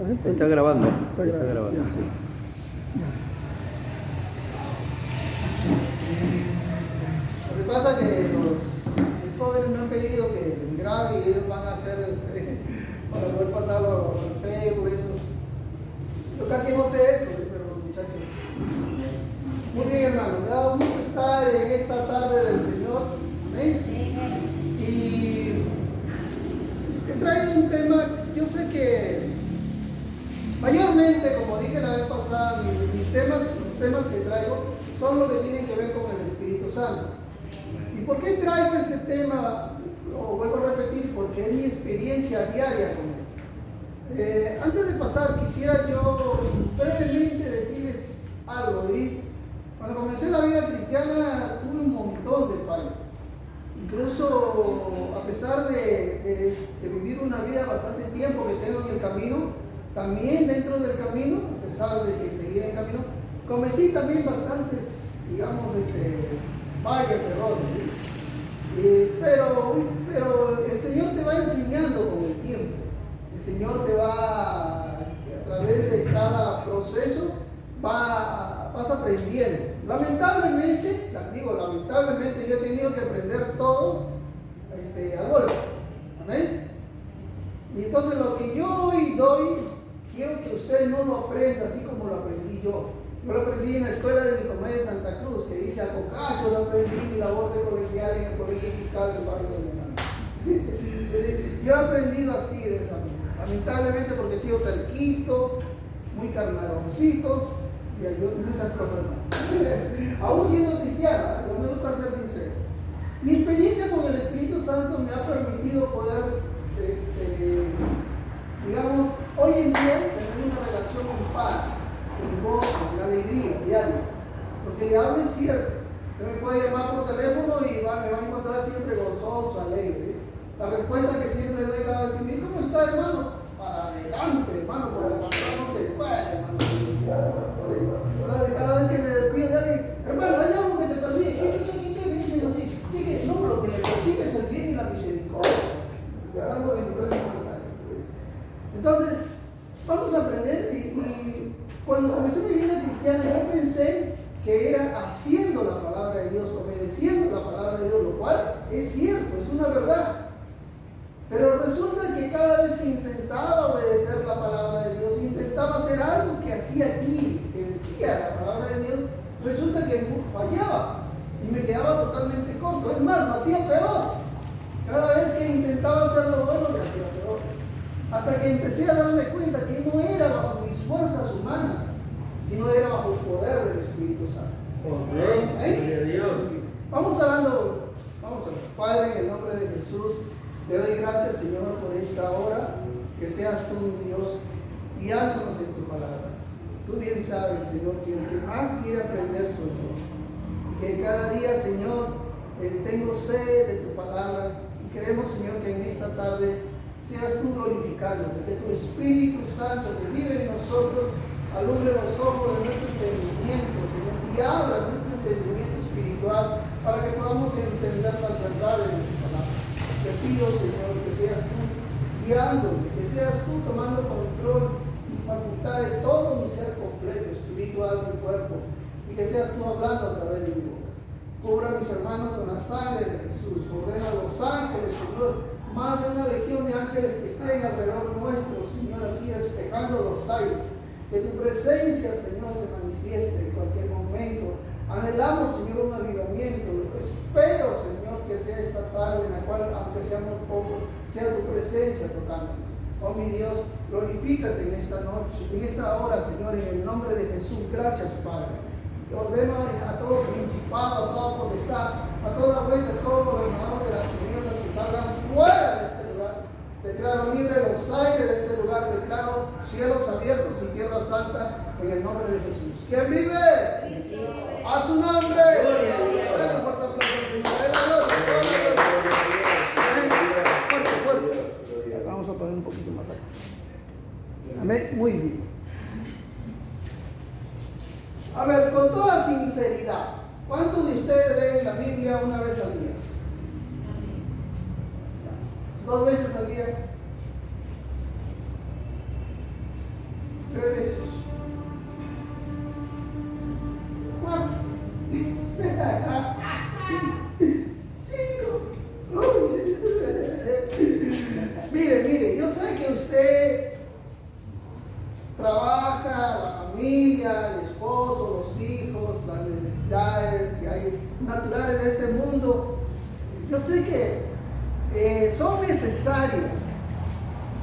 Está grabando. Está grabando, sí. Lo que pasa es que mis jóvenes me han pedido que grabe y ellos van a hacer para poder pasarlo al Facebook, eso. Yo casi no sé eso, pero muchachos. Muy bien, hermano, me da gusto estar en esta tarde del Señor. Amén. Y he traído un tema, yo sé que mayormente, como dije la vez pasada, los temas que traigo son los que tienen que ver con el Espíritu Santo. ¿Y por qué traigo ese tema? Lo vuelvo a repetir, porque es mi experiencia diaria con él. Antes de pasar, quisiera yo brevemente decirles algo. Cuando comencé la vida cristiana tuve un montón de fallas. Incluso a pesar de vivir una vida bastante tiempo que tengo en el camino, también dentro del camino, a pesar de que seguía en el camino, cometí también bastantes, digamos, fallas, errores. Pero el Señor te va enseñando con el tiempo. El Señor te va, a través de cada proceso, vas aprendiendo. Lamentablemente yo he tenido que aprender todo a golpes. Amén. Y entonces lo que yo hoy doy, quiero que usted no lo aprenda así como lo aprendí yo. Yo lo aprendí en la escuela de Nicomedia de Santa Cruz, que dice a cocachos aprendí mi labor de colegial en el colegio fiscal del barrio de Menaz. Yo he aprendido así de esa manera. Lamentablemente porque he sido terquito, muy carnaloncito y hay muchas cosas más. Aún siendo cristiano, no me gusta ser sincero. Mi experiencia con el Espíritu Santo me ha permitido poder, digamos, hoy en día tener una relación en paz, en gozo, en alegría diaria. Porque el diablo es cierto. Usted me puede llamar por teléfono y me va a encontrar siempre gozoso, alegre. La respuesta que siempre doy cada vez que me dice, ¿cómo está, hermano? Para adelante, hermano, porque cuando no se puede, hermano. Cada vez que me despido de alguien, hermano, hay algo que te persigue. ¿Qué me dicen así? ¿Qué? No, lo que le persigue es el bien y la misericordia. De Salmo 23. Entonces, vamos a aprender y cuando comencé mi vida cristiana yo pensé que era haciendo la palabra de Dios, obedeciendo la palabra de Dios, lo cual es cierto, es una verdad. Pero resulta que cada vez que intentaba obedecer la palabra de Dios, intentaba hacer algo que hacía aquí, que decía la palabra de Dios, resulta que fallaba y me quedaba totalmente corto. Es más, lo hacía peor. Cada vez que intentaba hacer lo bueno, me hacía peor. Hasta que empecé a darme cuenta que no era bajo mis fuerzas humanas, sino era bajo el poder del Espíritu Santo. Amén. Vamos hablando, Padre, en el nombre de Jesús, te doy gracias, Señor, por esta hora, que seas tú, mi Dios, guiándonos en tu palabra. Tú bien sabes, Señor, que el que más quiere aprender soy yo. Que cada día, Señor, tengo sed de tu palabra y queremos, Señor, que en esta tarde seas tú glorificándote, que tu Espíritu Santo que vive en nosotros alumbre los ojos de nuestro entendimiento, Señor, y abra nuestro entendimiento espiritual para que podamos entender las verdades de tu palabra. Te pido, Señor, que seas tú guiándome, que seas tú tomando control y facultad de todo mi ser completo, espiritual, mi cuerpo, y que seas tú hablando a través de mi boca. Cubra a mis hermanos con la sangre de Jesús. Ordena a los ángeles, Señor, más de una legión de ángeles que estén alrededor nuestro, Señor, aquí despejando los aires. Que tu presencia, Señor, se manifieste en cualquier momento. Anhelamos, Señor, un avivamiento. Espero, Señor, que sea esta tarde en la cual, aunque seamos pocos, sea tu presencia tocándonos. Oh, mi Dios, glorifícate en esta noche, en esta hora, Señor, en el nombre de Jesús. Gracias, Padre. Te ordeno a todo principado, a toda potestad, a toda hueste, a todo gobernador de las tinieblas que salgan fuera de este lugar. Declaro libre los aires de este lugar. Declaro cielos abiertos y tierra santa en el nombre de Jesús. ¿Quién vive? A su nombre. Gloria a Dios. Fuerte aplauso al Señor. Fuerte. Vamos a poner un poquito más acá. Amén. Muy bien. A ver, con toda sinceridad, ¿cuántos de ustedes leen la Biblia una vez al día? 2 veces al día. 3 veces. 4. 5. Mire, yo sé que usted trabaja, la familia, el esposo, los hijos, las necesidades que hay naturales de este mundo. Yo sé que son necesarias,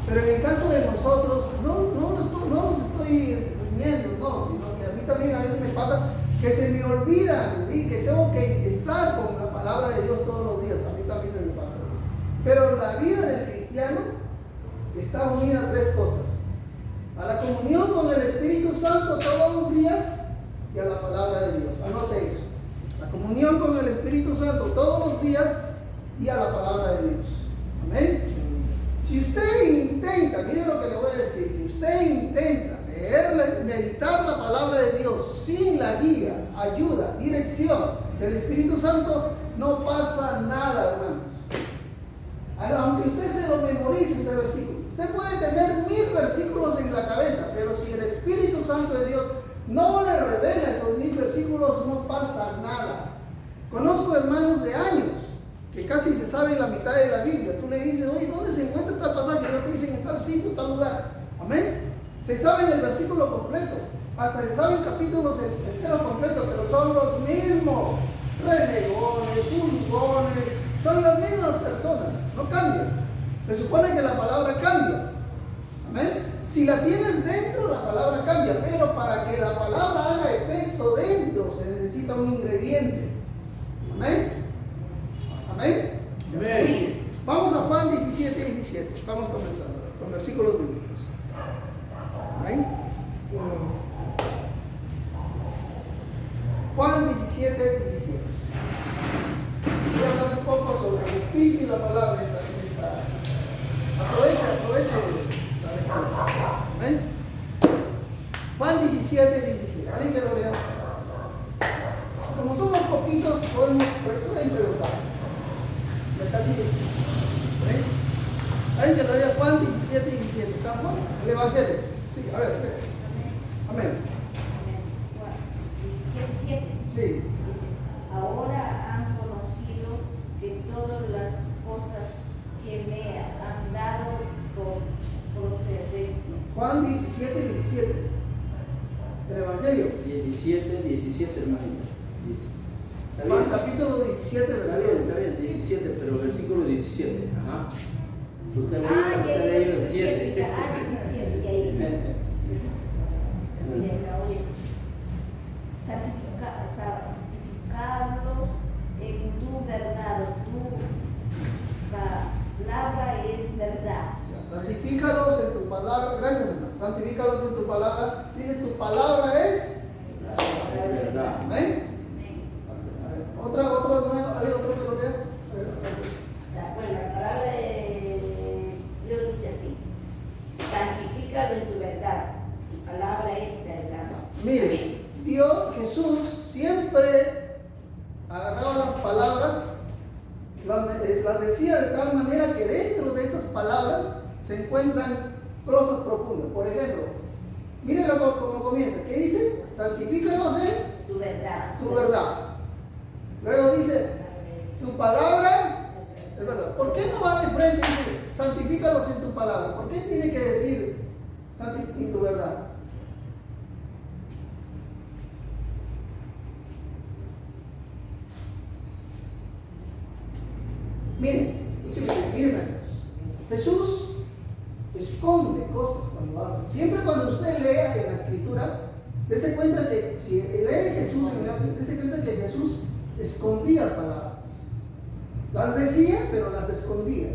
pero en el caso de nosotros, no los estoy riñendo, no, sino que a mí también a veces me pasa que se me olvida y que tengo que estar con la palabra de Dios todos los días. A mí también se me pasa. Pero la vida del cristiano está unida a 3 cosas: a la comunión con el Espíritu Santo todos los días y a la palabra de Dios. Anote eso: la comunión con el Espíritu Santo todos los días y a la palabra de Dios. Amén. Si usted intenta, mire lo que le voy a decir, si usted intenta meditar la palabra de Dios sin la guía, ayuda, dirección del Espíritu Santo, no pasa nada, hermanos. Aunque usted se lo memorice ese versículo, usted puede tener 1000 versículos en la cabeza, pero si el Espíritu Santo de Dios no le revela esos 1000 versículos, no pasa nada. Conozco hermanos de años que casi se saben la mitad de la Biblia. Tú le dices, oye, ¿dónde se encuentra tal pasaje? Y ellos te dicen, en tal sitio, tal lugar. Amén. Se saben el versículo completo, hasta se saben capítulos enteros completos, pero son los mismos. Renegones, burgones, son las mismas personas, no cambian. Se supone que la palabra cambia. Amén. Si la tienes dentro, la palabra cambia, pero para que la palabra haga efecto dentro, se necesita un ingrediente. Amén. Amén. Amén. Vamos a Juan 17:17. Estamos comenzando con versículos bíblicos. Amén. Juan 17:17. Voy a hablar un poco sobre el Espíritu y la palabra. Aproveche la lección. Amén. Juan 17:17. ¿Alguien que lo lea? Como somos poquitos, pueden preguntar. Casi. ¿Ven? Alguien que lo lea Juan 17:17. ¿San Juan? El Evangelio. Sí, a ver, usted. Amén. Amén. 17. Sí. Dice, ahora han conocido que todas las cosas que me han dado proceden. Juan 17:17. El Evangelio. 17, hermanito. Juan capítulo 17, Está bien, 17, pero versículo 17. Ajá. Usted leí el 7. 17, y ahí. Santificarlos en tu verdad, tu palabra es verdad. Santifícalos en tu palabra. Gracias, hermano. Santifícalos en tu palabra. Dice, tu palabra es verdad. Amén. Otra, ¿hay otro que lo lea? Bueno, la palabra de Dios dice así: santifícalo en tu verdad, tu palabra es verdad. Mire, Dios, Jesús, siempre agarraba las palabras, las decía de tal manera que dentro de esas palabras se encuentran cosas profundas. Por ejemplo, mire cómo comienza. ¿Qué dice? Santifícalos en Tu verdad. tu verdad. Luego dice, tu palabra es verdad. ¿Por qué no va de frente y dice, santifícalos en tu palabra? ¿Por qué tiene que decir, en tu verdad? Miren, Jesús esconde cosas cuando habla. Siempre cuando usted lea en la escritura, dése cuenta que si lee Jesús, dése cuenta que Jesús escondía palabras. Las decía, pero las escondía.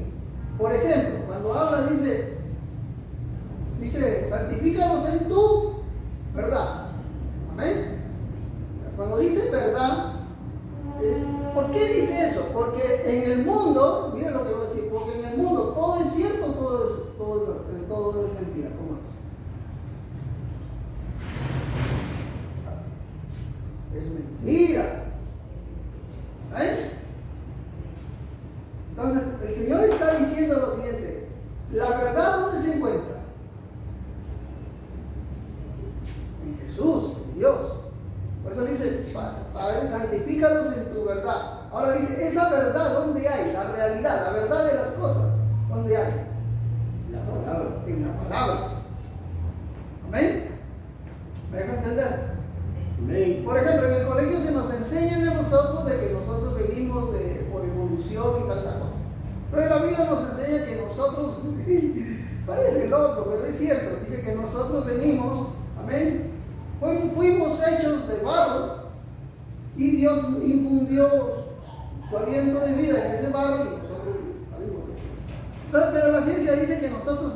Por ejemplo, cuando habla dice, santifícalos en tu verdad. Amén. Cuando dice verdad, ¿por qué dice eso? Porque en el mundo, miren lo que voy a decir, porque en el mundo todo es cierto, todo es mentira. ¿Cómo es? Es mentira. ¿Ves? Entonces, el Señor está diciendo lo siguiente: ¿la verdad dónde se encuentra? santifícalos en tu verdad. Ahora dice, esa verdad, ¿dónde hay? La realidad, la verdad de las cosas, ¿dónde hay? La palabra. En la palabra. ¿Amén? ¿Me dejo entender? Amén. Por ejemplo, en el colegio se nos enseñan a nosotros de que nosotros venimos por evolución y tanta cosa. Pero en la Biblia nos enseña que nosotros, parece loco, pero es cierto, dice que nosotros venimos, amén, fuimos hechos de barro y Dios infundió su aliento de vida en ese barro y nosotros salimos. Entonces, pero la ciencia dice que nosotros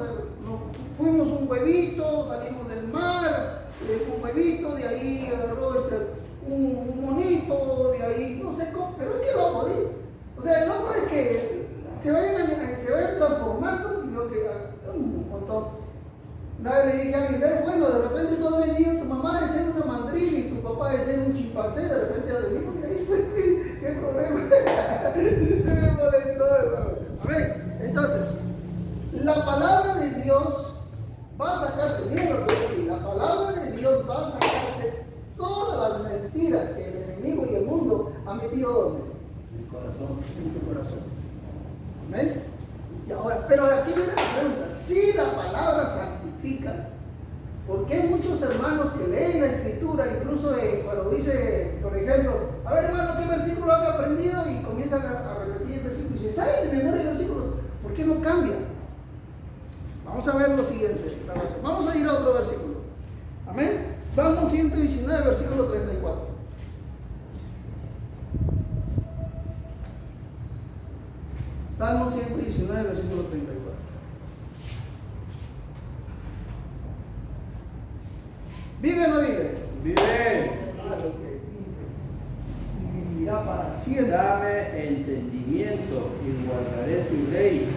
fuimos un huevito, salimos del mar, un huevito, de ahí agarró un monito, de ahí, no sé cómo, pero es que loco, ¿sí? O sea, el loco es que se vayan transformando y lo que un montón. Una vez le dije a alguien, bueno, de repente tú has venido, tu mamá de ser una mandrila y tu papá de ser un chimpancé, de repente has venido y ahí, ¿qué problema? Se me molestó, hermano. Amén. Entonces, la palabra de Dios va a sacarte, miren lo que voy a decir, la palabra de Dios va a sacarte todas las mentiras que el enemigo y el mundo han metido ¿dónde? En el corazón. En tu corazón. ¿Amén? Y ahora, pero aquí viene la pregunta, si la palabra santifica, ¿por qué hay muchos hermanos que leen la escritura, incluso cuando dice, por ejemplo, a ver hermano, ¿qué versículo han aprendido? Y comienzan a repetir el versículo y se saben de memoria el versículo, ¿por qué no cambia? Vamos a ver lo siguiente, la razón. Vamos a ir a otro versículo. Amén. Salmo 119, versículo 34. Salmo 119, versículo 34. ¿Vive o no vive? Vive. Claro que vive. Y vivirá para siempre. Dame entendimiento y guardaré tu ley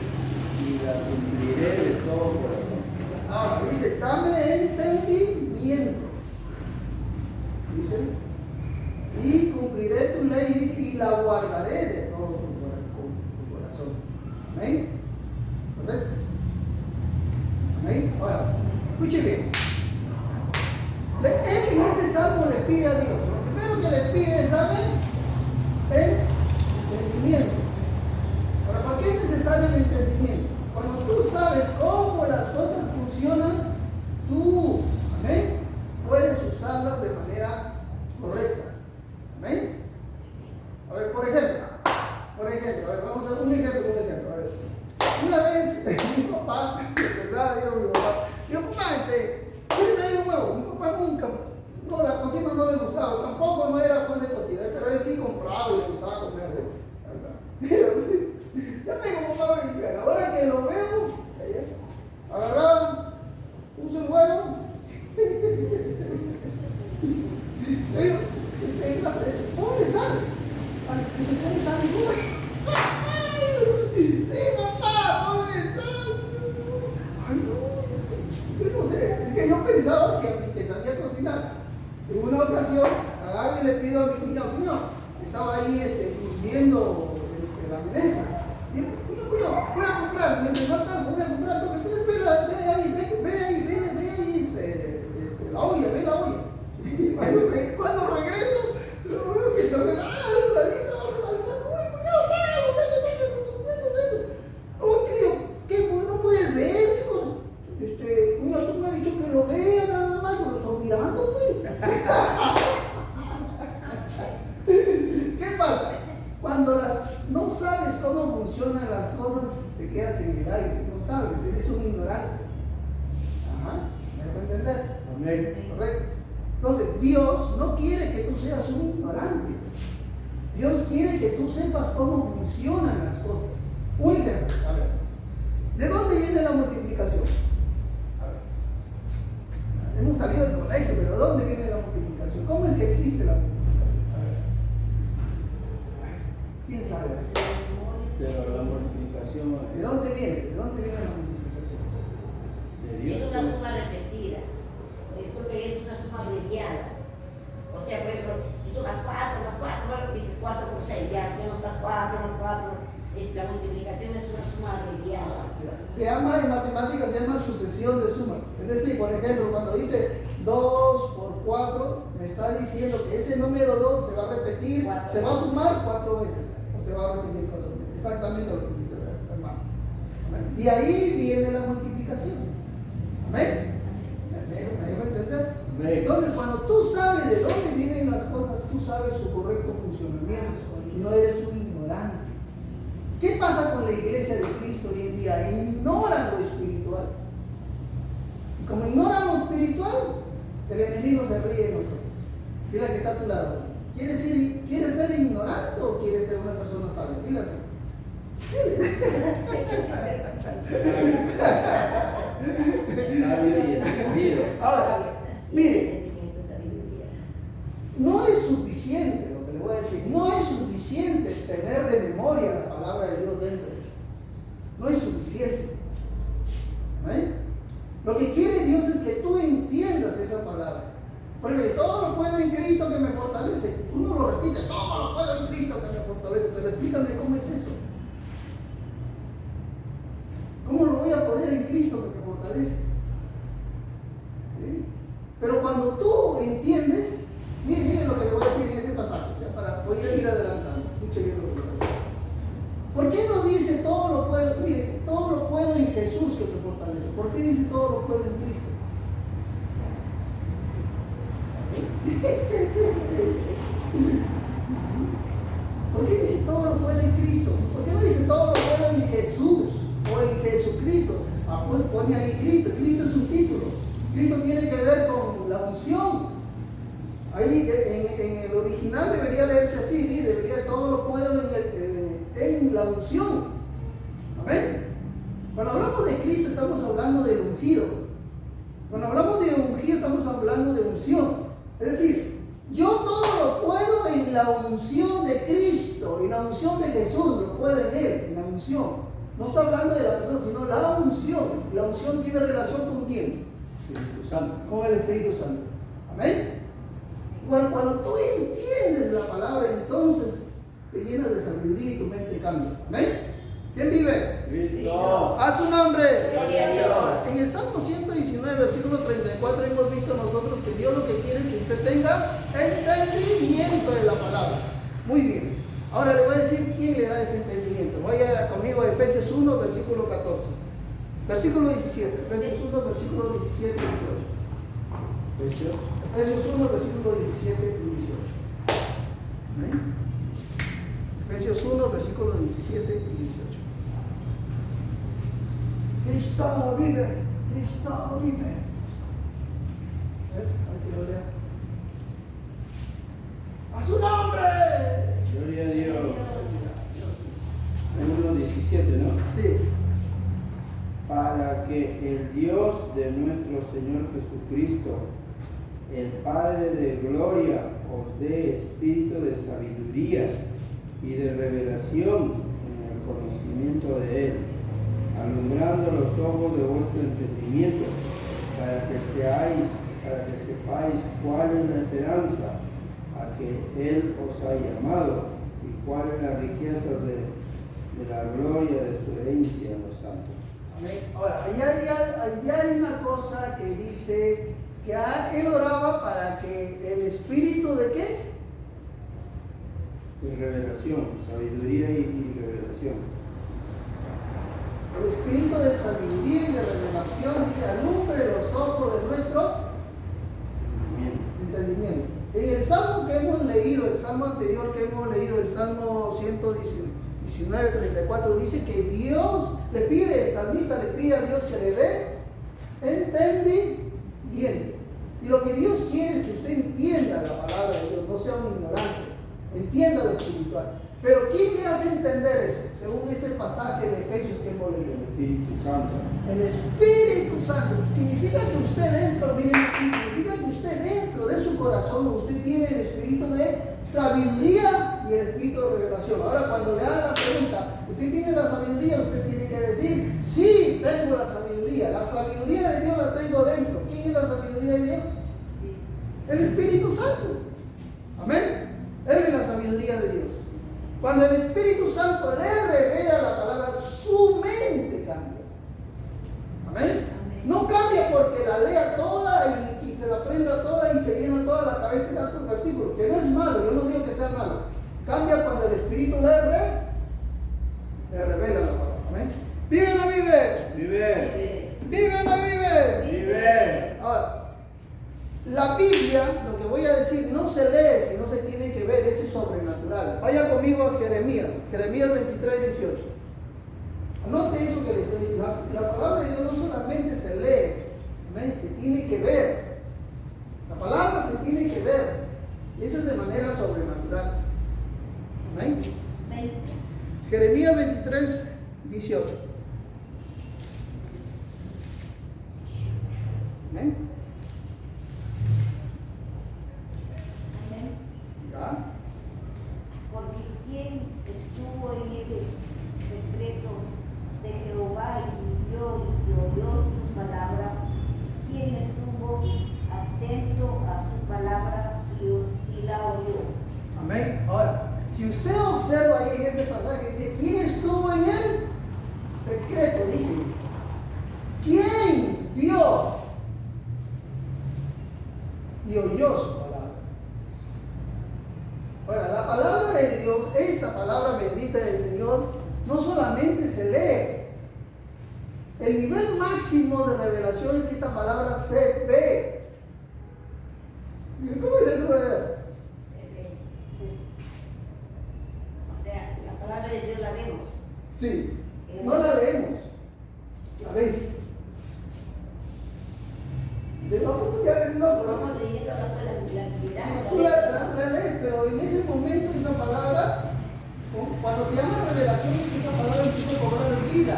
y la cumpliré de todo corazón. Ahora dice, dame entendimiento. Dice, y cumpliré tu ley dice, y la guardaré de todo tu corazón. Amén. ¿Correcto? Amén. Ahora, escuche bien. Él en ese salmo le pide a Dios. Lo primero que le pide es dame entendimiento. Ahora, ¿por qué es necesario el entendimiento? Cuando tú sabes cómo las cosas funcionan, tú, amén, puedes usarlas de manera correcta. Amén. A ver, por ejemplo, a ver, vamos a ver un ejemplo. A ver, una vez mi papá, ¿verdad? Digo, papá, sirve ahí un huevo. Mi papá nunca, no, la cocina no le gustaba, tampoco no era fan de cocina, pero él sí compraba y le gustaba comer, ¿verdad? Ya me digo, papá, ahora que lo veo, agarraba, puso el huevo, le digo, ponle sal. Dice, ponle sal y huevo. Sí, papá, ponle sal. Ay, no, yo no sé, es que yo pensaba que sabía cocinar. En una ocasión, agarro y le pido a mi cuñado, estaba ahí viendo la menestra. Digo, cuñado, voy a comprar, me empezó tanto, voy a comprar todo, ve ahí, la olla, ve la olla. Y cuando regreso, lo veo que se regala el radito, rebalsando, uy, cuñado, dame, por supuesto. Oye, digo, ¿qué? No puedes ver, digo, cuñado, tú me has dicho que lo vea nada más, yo lo estoy mirando, pues. ¿Qué pasa? Cuando no sabes cómo funcionan las cosas, te quedas en el aire, no sabes, eres un ignorante. Ajá, ¿me dejo entender? Amén. Correcto. Entonces, Dios no quiere que tú seas un ignorante. Dios quiere que tú sepas cómo funcionan las cosas. Un ejemplo, a ver. ¿De dónde viene la multiplicación? A ver. Hemos salido del colegio, pero ¿de dónde viene la multiplicación? ¿Cómo es que existe la multiplicación? A ver. ¿Quién sabe? Pero la multiplicación ¿De dónde viene? ¿De dónde viene la multiplicación? de Es Dios. una suma repetida. Disculpe, es una suma abreviada. O sea, por ejemplo, si sumas 4 más 4, bueno, dices 4 por 6, ya tenemos más 4 más 4. La multiplicación es una suma abreviada. Se llama en matemáticas, se llama sucesión de sumas. Es decir, por ejemplo, cuando dice 2 2 por 4, me está diciendo que ese número 2 se va a repetir, se va a sumar 4 veces, o se va a repetir 4 veces. Exactamente lo que dice el hermano. Amén. Y ahí viene la multiplicación. Amén. ¿Me dejo entender? Amén. Entonces, cuando tú sabes de dónde vienen las cosas, tú sabes su correcto funcionamiento y no eres un ignorante. ¿Qué pasa con la iglesia de Cristo hoy en día? Ignoran lo espiritual. Y como ignoran lo espiritual, el enemigo se ríe de nosotros. Dile que está a tu lado. ¿Quieres ser ignorante o quieres ser una persona sabia? Dile así. Sabio y entendido. Ahora, mire, no es suficiente lo que le voy a decir. No es suficiente tener de memoria la palabra de Dios dentro de esto. No es suficiente. ¿Amén? Lo que quiere Dios es que tú entiendas esa palabra. Porque todo lo puedo en Cristo que me fortalece. Uno lo repite, todo lo puedo en Cristo que me fortalece. Pero explícame cómo es eso. ¿Cómo lo voy a poder en Cristo que me fortalece? ¿Sí? Pero cuando tú entiendes, miren lo que le voy a decir en ese pasaje, ¿ya? Para poder ir adelantando. Escuche bien lo que voy a decir. ¿Por qué no dice todo lo puedo? Mire, todo lo puedo en Jesús que me fortalece. ¿Por qué dice todo lo puedo en Cristo? ¿Por qué dice todo lo puedo en Cristo? ¿Por qué no dice todo lo puedo en Jesús o en Jesucristo? Ah, pues pone ahí Cristo. Cristo es un título. Cristo tiene que ver con la unción. Ahí en el original debería leerse así, ¿sí? Debería todo lo puedo en la unción. Amén. Cuando hablamos de Cristo estamos hablando del ungido. Cuando hablamos de ungido estamos hablando de unción. Es decir, yo todo lo puedo en la unción de Cristo, en la unción de Jesús, lo puedo en Él, en la unción. No está hablando de la persona, sino la unción. La unción tiene relación con quién? Espíritu Santo. Con el Espíritu Santo. Amén. Bueno, cuando tú entiendes la palabra, entonces te llenas de sabiduría y tu mente cambia. Amén. ¿Quién vive? Cristo. A su nombre. Gloria a Dios. En el Salmo 119, versículo 34, hemos visto nosotros que Dios lo que quiere es que usted tenga entendimiento de la palabra. Muy bien. Ahora le voy a decir quién le da ese entendimiento. Vaya conmigo a Efesios 1, versículo 14. Versículo 17. Efesios 1, versículo 17 y 18. Efesios 1, versículo 17 y 18. ¿Amén? Efesios 1, versículo 17 y 18. Cristo vive, Cristo vive. Hay que lo lea. ¡A su nombre! Gloria a Dios. 1:17, ¿no? Sí. Para que el Dios de nuestro Señor Jesucristo, el Padre de gloria, os dé espíritu de sabiduría y de revelación en el conocimiento de Él, alumbrando los ojos de vuestro entendimiento, para que sepáis cuál es la esperanza a que Él os ha llamado y cuál es la riqueza de la gloria de su herencia en los santos. Amén. Ahora, allá hay una cosa que dice que él oraba para que el espíritu de qué? De revelación, sabiduría y revelación. El espíritu de sabiduría y de revelación dice, alumbre los ojos de nuestro entendimiento. En el salmo que hemos leído, el salmo anterior que hemos leído, el salmo 119, 34, dice que Dios le pide, el salmista le pide a Dios que le dé entendimiento. Y lo que Dios quiere es que usted entienda la palabra de Dios, no sea un ignorante, entienda lo espiritual. Pero ¿quién le hace entender eso? Según ese pasaje de Efesios que hemos leído. El Espíritu Santo. El Espíritu Santo. Significa que usted dentro, miren aquí, significa que usted dentro de su corazón, usted tiene el espíritu de sabiduría y el espíritu de revelación. Ahora, cuando le haga la pregunta, ¿usted tiene la sabiduría? Usted tiene que decir, sí, tengo la sabiduría. La sabiduría de Dios la tengo dentro. ¿Quién es la sabiduría de Dios? El Espíritu Santo. Amén. Él es la sabiduría de Dios. Cuando el Espíritu Santo le revela la palabra, su mente cambia. Amén. No cambia porque la lea toda y se la aprenda Cambia cuando el Espíritu le revela la palabra. Amén. ¿Vive o no vive? Vive. ¿Vive o no vive? Vive. Ahora, la Biblia, lo que voy a decir, no se lee, sino se tiene que ver. Esto es sobrenatural. Vaya conmigo a Jeremías 23, 18. Anote eso que les doy. La palabra de Dios no solamente se lee, amén, se tiene que ver. La palabra se tiene que ver. Y eso es de manera sobrenatural. Amén. Jeremías 23, 18. Amén. ¿Ya? Porque quien estuvo en el secreto de Jehová y vio y oyó su palabra, quien estuvo atento a su palabra y la oyó. Amén. Ahora, si usted observa ahí en ese pasaje, dice, ¿quién estuvo en el secreto? Dice, ¿quién vio y oyó su palabra? Ahora, la palabra de Dios, esta palabra bendita del Señor, no solamente se lee. El nivel máximo de revelación es que esta palabra se ve. ¿Cómo es eso de ver? O sea, la palabra de Dios la vemos. Sí, no la leemos, la ves. De lo tú ya ves, no, pero Estamos leyendo la tú la lees, pero en ese momento esa palabra, cuando se llama revelación, es que esa palabra empieza a cobrar vida.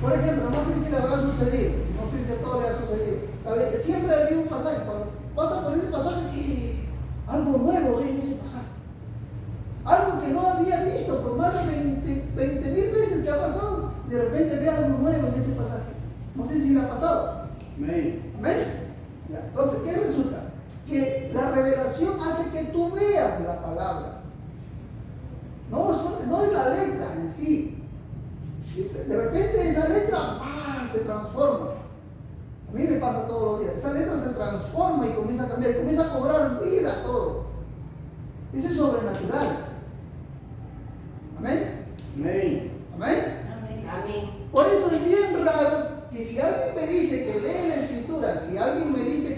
Por ejemplo, no sé si le habrá sucedido, no sé si a todos le ha sucedido. Siempre ha leído un pasaje, cuando pasa por ese pasaje, algo nuevo en ese pasaje. Algo que no había visto por más de 20,000 veces que ha pasado, de repente ve algo nuevo en ese pasaje. No sé si le ha pasado. Amén. ¿Amén? Ya. Entonces, ¿qué resulta? Que la revelación hace que tú veas la palabra. No es la letra en sí. De repente esa letra se transforma. A mí me pasa todos los días. Esa letra se transforma y comienza a cambiar, y comienza a cobrar vida todo. Eso es sobrenatural. ¿Amén? Amén. ¿Amén? Amén. Por eso es bien raro que si alguien me dice que lee la escritura, si alguien me dice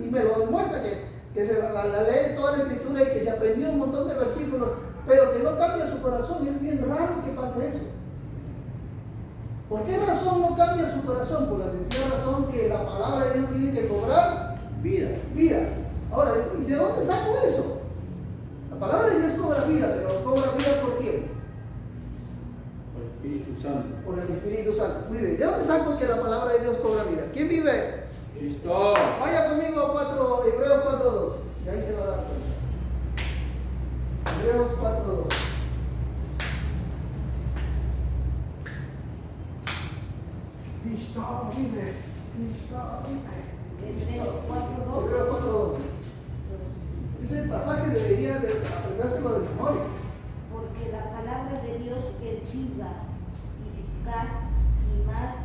y me lo demuestra que se la lee toda la escritura y que se aprendió un montón de versículos, pero que no cambia su corazón, es bien raro que pase eso. ¿Por qué razón no cambia su corazón? Por la sencilla razón que la palabra de Dios tiene que cobrar Vida. vida. Ahora, ¿y de dónde saco eso? La palabra de Dios cobra vida, pero ¿cobra vida por quién? Por el Espíritu Santo. Por el Espíritu Santo. Muy bien. ¿De dónde saco que la palabra de Dios cobra vida? ¿Quién vive? Cristo. Vaya conmigo a Hebreos 4:2. Y ahí se va a dar cuenta. Hebreos 4:2. Cristo vive. Cristo vive. Hebreos 4:2. Hebreos 4:2. Ese pasaje debería de aprendérselo de memoria. Porque la palabra de Dios es viva y eficaz y más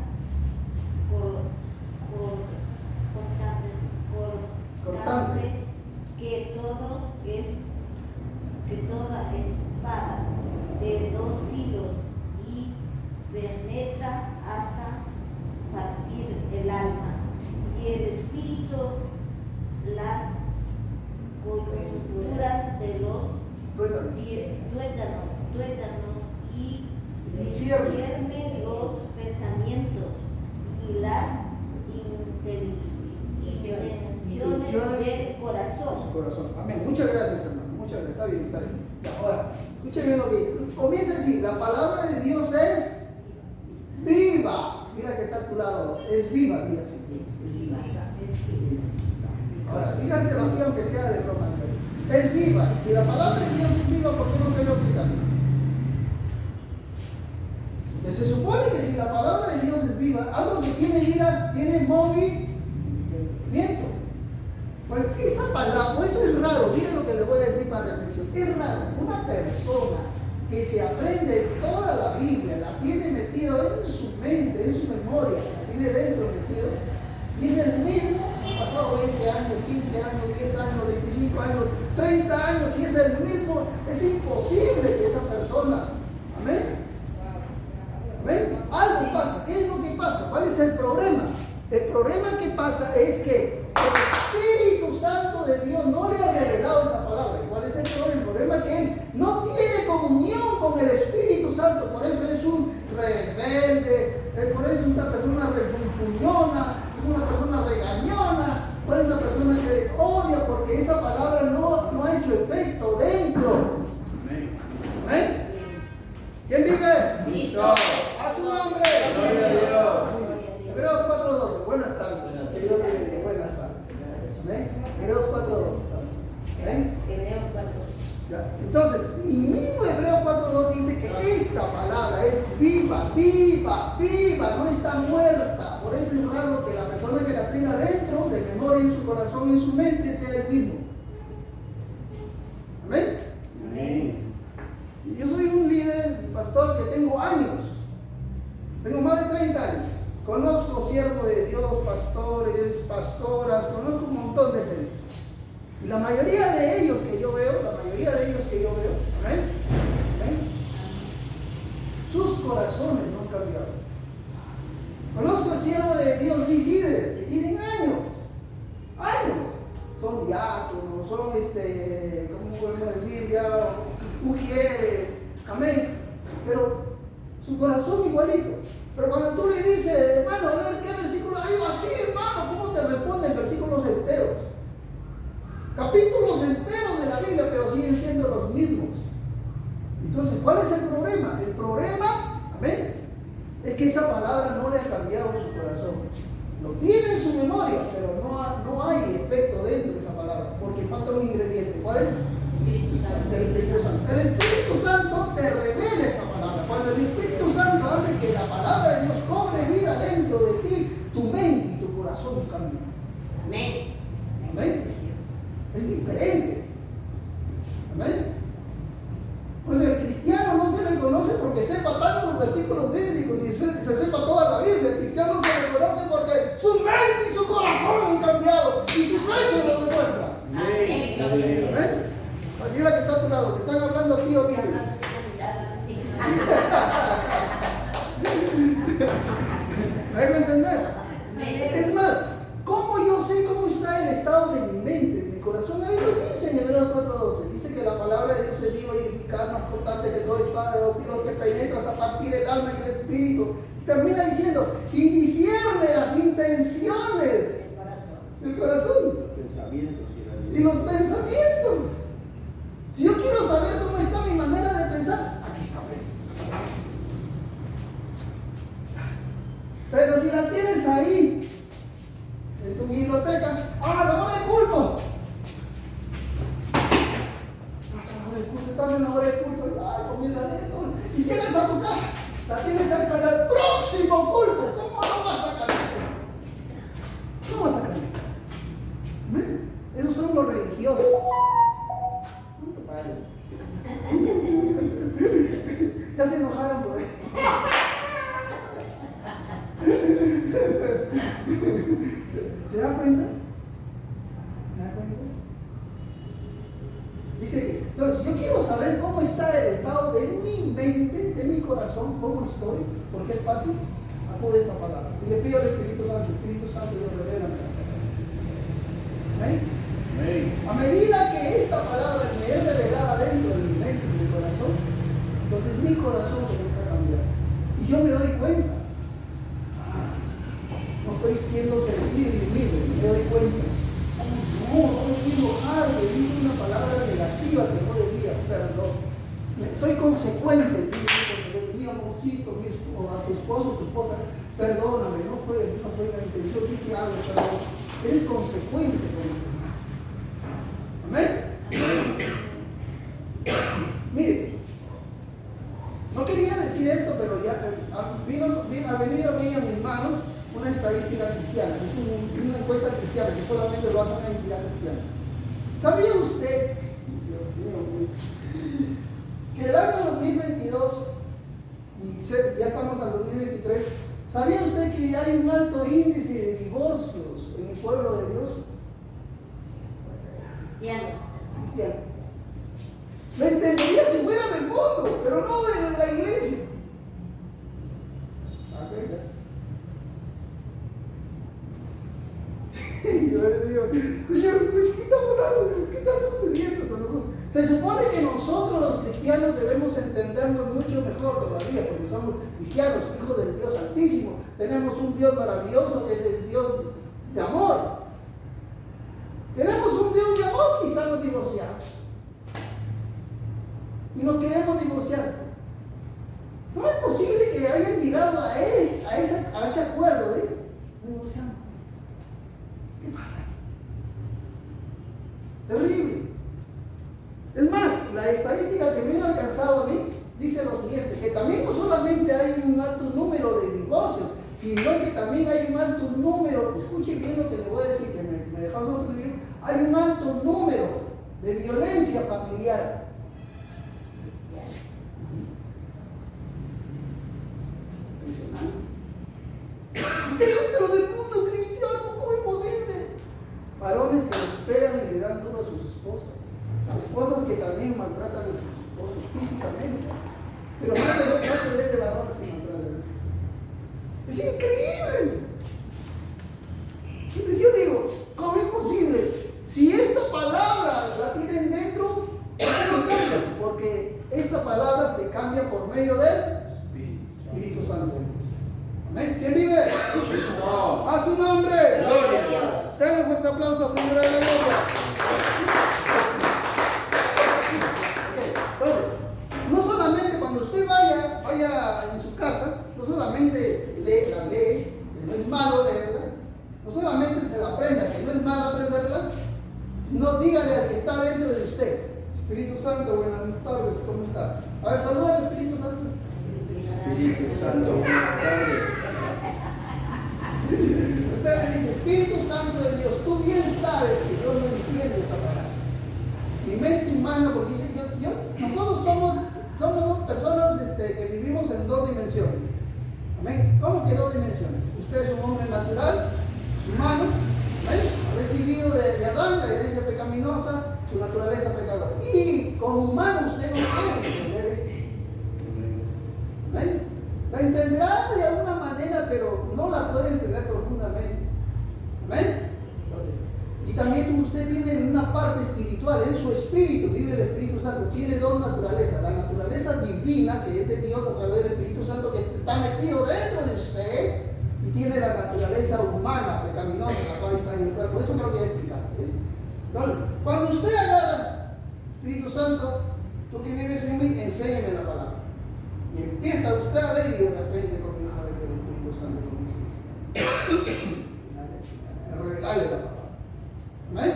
cortante que toda espada de 2 filos y penetra hasta partir el alma y el espíritu, las coyunturas de los tuétanos y discierne los pensamientos y las intenciones del corazón. Amén. Muchas gracias, hermano. Muchas gracias. Está bien, está bien. Ya, ahora, escuchen bien lo que dice. Comienza a decir, la palabra de Dios es viva. Mira que está a tu lado. Es viva, diga así. Ahora, dígase así aunque sea de broma. Es viva. Si la palabra de Dios es viva, ¿por qué no te lo aplicamos? Porque se supone que si la palabra de Dios es viva, algo que tiene vida, tiene movimiento. Pues esta palabra, por eso es raro, miren lo que les voy a decir para reflexión. Es raro, una persona que se aprende toda la Biblia, la tiene metido en su mente, en su memoria, la tiene dentro metido, y es el mismo, han pasado 20 años, 15 años, 10 años, 25 25 años, 30 años y es el mismo, es imposible que esa persona, amén. Amén. Algo pasa. ¿Qué es lo que pasa? ¿Cuál es el problema? El problema que pasa es que el Espíritu Santo de Dios no le ha revelado esa palabra. ¿Cuál es el problema? El problema es que él no tiene comunión con el Espíritu Santo. Por eso es un rebelde, por eso es una persona refunfuñona, es una persona regañona, por eso es una persona que odia porque esa palabra no ha hecho efecto dentro. ¿Amén? ¿Quién vive? Cristo. A su nombre. Gloria a Dios. Hebreos 4:12. Buenas tardes. Que Dios le bendiga. Buenas tardes. ¿Amén? Hebreos 4:12. ¿Amén? Hebreos 4. Ya. Entonces, y mismo Hebreos 4:12 dice que esta palabra es viva, viva, viva, no está muerta. Por eso es raro que la persona que la tenga dentro, de memoria en su corazón y en su mente, sea el mismo. Amén. Amén. Yo soy un líder, pastor, que tengo años. Tengo más de 30 años. Conozco siervos de Dios, pastores, pastoras, conozco un montón de gente. Y la mayoría de ellos que yo veo, ¿amén? ¿Amén? Sus corazones no han cambiado. Conozco siervos de Dios y líderes que tienen años. Son diáconos, son ¿cómo podemos decir? Ya mujeres, amén. Pero su corazón igualito. Pero cuando tú le dices, hermano, a ver qué versículo hay, así, hermano, ¿cómo te responden versículos enteros? Capítulos enteros de la Biblia, pero siguen siendo los mismos. Entonces, ¿cuál es el problema? El problema, amén, es que esa palabra no le ha cambiado su corazón. Lo tiene en su memoria, pero no hay efecto dentro de esa palabra, porque falta un ingrediente. ¿Cuál es? El Espíritu Santo. El Espíritu Santo te revela esta palabra. Cuando el Espíritu Santo hace que la palabra de Dios cobre vida dentro de ti, tu mente y tu corazón cambian. Amén. Amén. Es diferente. Amén. Pues el cristiano no se le conoce porque sepa tantos versículos bíblicos y se sepa toda la Biblia. El cristiano se le conoce porque su mente y su corazón han cambiado y sus hechos lo demuestran. Amén. Amén. Dile que está a tu lado, te están hablando a ti o a ti. ¿Me entender? Es más, ¿cómo yo sé cómo está el estado de mi mente, de mi corazón? Ahí lo dice en Hebreos 4:12. Dice que la palabra de Dios es viva y eficaz, más cortante que todo espada de filo que penetra hasta partir el alma y el espíritu. Termina diciendo, y discierne las intenciones del corazón Los pensamientos y los pensamientos. Si yo quiero saber cómo está mi manera de pensar, aquí está. Pero si la tienes ahí, en tu biblioteca, la hora del culto. Estás en la hora del culto y comienza a leer todo. Y llegas a tu casa, la tienes hasta el próximo culto. ¿Cómo no vas a cambiar? No vas a cambiar. ¿Amén? Esos son los religiosos. Ya se enojaron por eso. ¿Se dan cuenta? Dice que, entonces, yo quiero saber cómo está el estado de mi mente, de mi corazón, cómo estoy, porque es fácil, acude esta palabra. Y le pido al Espíritu Santo, Dios revela. ¿Amén? A medida que esta palabra me es revelada dentro de mi mente y mi corazón, entonces mi corazón comienza a cambiar. Y yo me doy cuenta. No estoy siendo sensible y humilde, me doy cuenta. No debí enojarme, digo una palabra negativa que no debía, perdón. Soy consecuente, mi amorcito, a tu esposo, tu esposa, perdóname, no fue la intención, dije algo, perdón. Eres consecuente con los demás. Amén. Mire, no quería decir esto, pero ya ha venido a mí, a mis manos, una estadística cristiana, es una encuesta cristiana que solamente lo hace una entidad cristiana. ¿Sabía usted, que el año 2022, y ya estamos al 2023, ¿sabía usted que hay un alto índice de divorcios en el pueblo de Dios? Cristianos. Y yo les digo, Señor, ¿qué está pasando? ¿Qué está sucediendo con nosotros? Se supone que nosotros los cristianos debemos entendernos mucho mejor todavía, porque somos cristianos, hijos del Dios Altísimo. Tenemos un Dios maravilloso que es el Dios de amor. Tenemos un Dios de amor y estamos divorciados. Y nos queremos divorciar. ¿Cómo es posible que hayan llegado a ese acuerdo de divorciarnos? ¿Qué pasa? Terrible. Es más, la estadística que me ha alcanzado a mí dice lo siguiente, que también no solamente hay un alto número de divorcios, sino que también hay un alto número, escuche bien lo que le voy a decir, que me dejó sorprendido, hay un alto número de violencia familiar. Dentro del mundo cristiano, muy potente. Varones que los pegan y le dan duro a sus esposas. Esposas que también maltratan a sus esposos físicamente. Pero no se ve de varones que maltratan. Es increíble. Pero yo digo, ¿cómo es posible? Si esta palabra la tienen dentro, ¿cómo cambia? Porque esta palabra se cambia por medio del Espíritu Santo. Amén. ¿Quién vive? A su nombre. Gloria a Dios. Denle un fuerte aplauso al Señor de la Gloria. Entonces, no solamente cuando usted vaya en su casa, no solamente lee la ley, que no es malo leerla, no solamente se la aprenda, que no es malo aprenderla, sino dígale al que está dentro de usted: Espíritu Santo, buenas tardes, ¿cómo está? A ver, saluda al Espíritu Santo. Espíritu Santo, buenas tardes. Usted le dice: Espíritu Santo de Dios, tú bien sabes que yo no entiendo esta palabra. Mi mente humana, porque dice nosotros somos personas que vivimos en dos dimensiones. ¿Amén? ¿Cómo que dos dimensiones? Usted es un hombre natural, es humano, ¿amén? Ha recibido de Adán la herencia pecaminosa, su naturaleza pecadora. Y como humano usted no puede entender esto. ¿Amén? La entenderá de alguna manera, pero no la puede entender profundamente. ¿Amén? Entonces, y también usted tiene una parte espiritual, en su espíritu, vive el Espíritu Santo, tiene dos naturalezas: la naturaleza divina, que es de Dios a través del Espíritu Santo, que está metido dentro de usted, y tiene la naturaleza humana, pecaminosa, la cual está en el cuerpo. Eso creo que he explicado. Entonces, cuando usted agarra Espíritu Santo, tú que vives en mí, enséñame la palabra. Y empieza usted a ver y de repente comienza a ver que el Espíritu Santo comienza a revelarle la palabra. ¿Amén?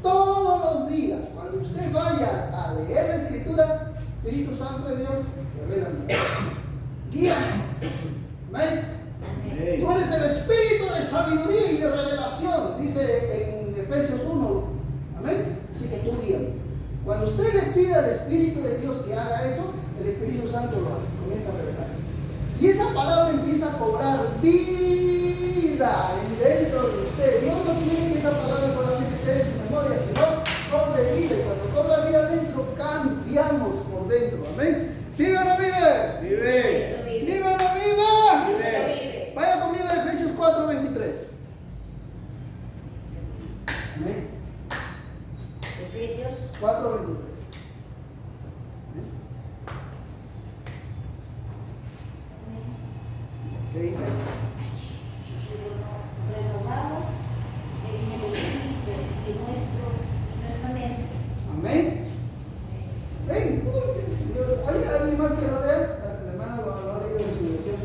Todos los días, cuando usted vaya a leer la Escritura, Espíritu Santo de Dios, revélame. Guíame. ¿Amén? Tú eres el espíritu de sabiduría y de revelación, dice en Efesios 1. Amén. Así que tú guíame. Cuando usted le pida al Espíritu de Dios que haga eso, el Espíritu Santo lo hace, comienza a revelar. Y esa palabra empieza a cobrar vida dentro de usted. Dios no quiere que esa palabra solamente esté en su memoria, sino cobre vida. Y cuando cobra vida dentro, cambiamos por dentro. Amén. ¿Vive o no vive? Vive. ¿Vive o no vive? Vive. Vaya conmigo a Efesios 4:23. Amén. Efesios 4:23. ¿Qué dice? Renovamos en el espíritu de nuestra mente. Amén. Ven, ¿hay alguien más que lo lea? La hermana lo ha leído en su versión.